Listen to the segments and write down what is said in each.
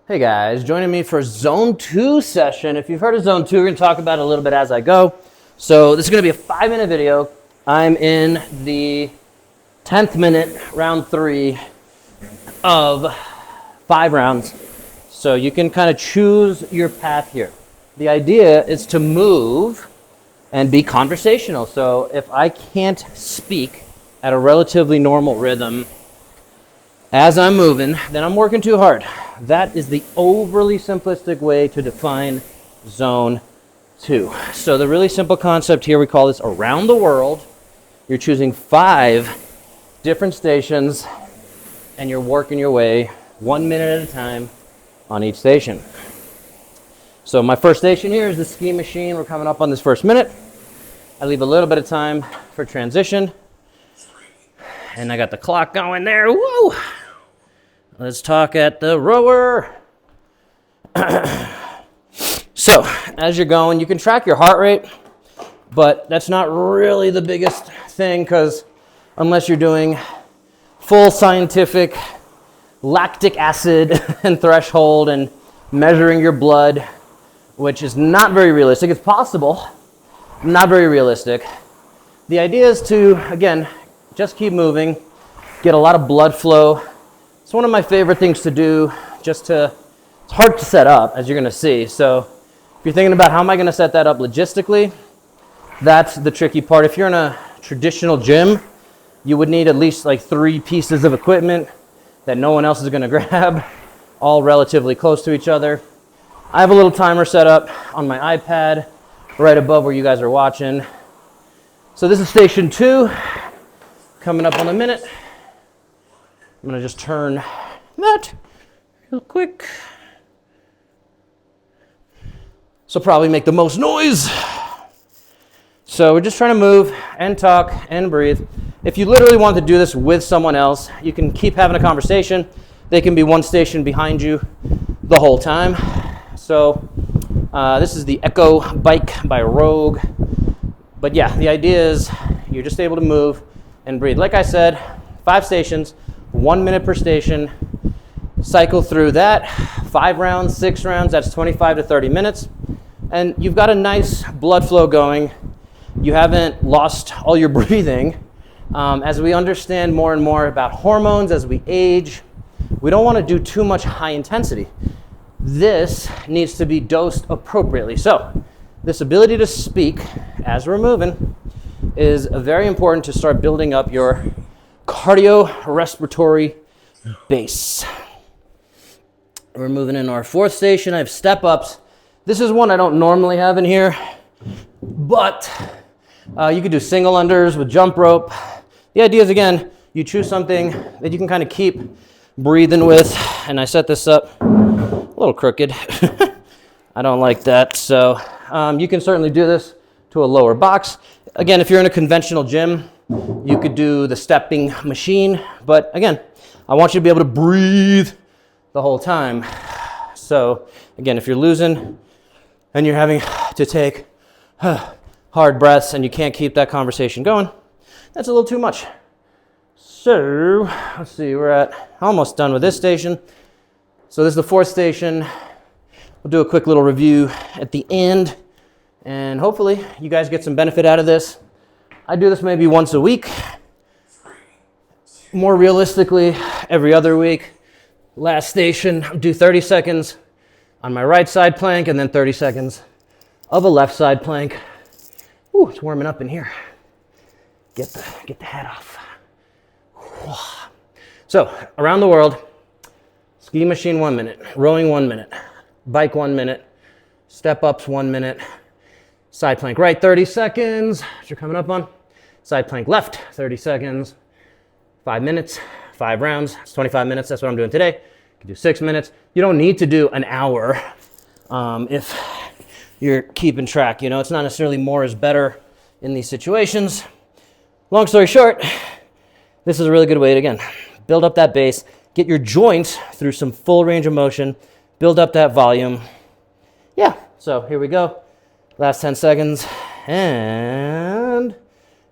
Hey guys, joining me for Zone 2 session. If you've heard of Zone 2, we're going to talk about it a little bit as I go. So this is going to be a 5-minute video. I'm in the 10th minute, round 3 of 5 rounds. So you can kind of choose your path here. The idea is to move and be conversational. So if I can't speak at a relatively normal rhythm as I'm moving, then I'm working too hard. That is the overly simplistic way to define Zone 2. So the really simple concept here, we call this around the world. You're choosing 5 different stations and you're working your way 1 minute at a time on each station. So my first station here is the ski machine. We're coming up on this first minute. I leave a little bit of time for transition. And I got the clock going there. Whoa! Let's talk at the rower. So, as you're going, you can track your heart rate, but that's not really the biggest thing because unless you're doing full scientific lactic acid and threshold and measuring your blood, which is not very realistic. It's possible, not very realistic. The idea is to, again, just keep moving, get a lot of blood flow. It's one of my favorite things to do, it's hard to set up, as you're gonna see. So if you're thinking about how am I gonna set that up logistically, that's the tricky part. If you're in a traditional gym, you would need at least like 3 pieces of equipment that no one else is gonna grab, all relatively close to each other. I have a little timer set up on my iPad right above where you guys are watching. So this is station 2, coming up on a minute. I'm gonna just turn that real quick. So probably make the most noise. So we're just trying to move and talk and breathe. If you literally want to do this with someone else, you can keep having a conversation. They can be one station behind you the whole time. So this is the Echo Bike by Rogue. But yeah, the idea is you're just able to move and breathe. Like I said, 5 stations, 1 minute per station. Cycle through that, 5 rounds, 6 rounds, that's 25 to 30 minutes. And you've got a nice blood flow going. You haven't lost all your breathing. As we understand more and more about hormones as we age, we don't want to do too much high intensity. This needs to be dosed appropriately. So this ability to speak as we're moving is very important to start building up your cardiorespiratory base. We're moving in our 4th station. I have step ups. This is one I don't normally have in here, but you could do single unders with jump rope. The idea is, again, you choose something that you can kind of keep breathing with, and I set this up a little crooked. I don't like that, so you can certainly do this to a lower box. Again, if you're in a conventional gym, you could do the stepping machine, but again, I want you to be able to breathe the whole time. So again, if you're losing and you're having to take hard breaths and you can't keep that conversation going, that's a little too much. So let's see, we're at almost done with this station. So this is the 4th station. We'll do a quick little review at the end, and hopefully you guys get some benefit out of this. I do this maybe once a week. More realistically, every other week. Last station, do 30 seconds on my right side plank and then 30 seconds of a left side plank. Ooh, it's warming up in here. Get the hat off. So, around the world, ski machine 1 minute, rowing 1 minute, bike 1 minute, step ups 1 minute, side plank right 30 seconds, as you're coming up on, side plank left 30 seconds, 5 minutes, 5 rounds, it's 25 minutes, that's what I'm doing today. You can do 6 minutes. You don't need to do an hour if you're keeping track, you know, it's not necessarily more is better in these situations. Long story short, this is a really good way to, again, build up that base, get your joints through some full range of motion, build up that volume. Yeah, so here we go. Last 10 seconds, and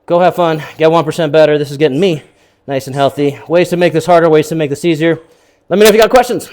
go have fun, get 1% better. This is getting me nice and healthy. Ways to make this harder, ways to make this easier. Let me know if you got questions.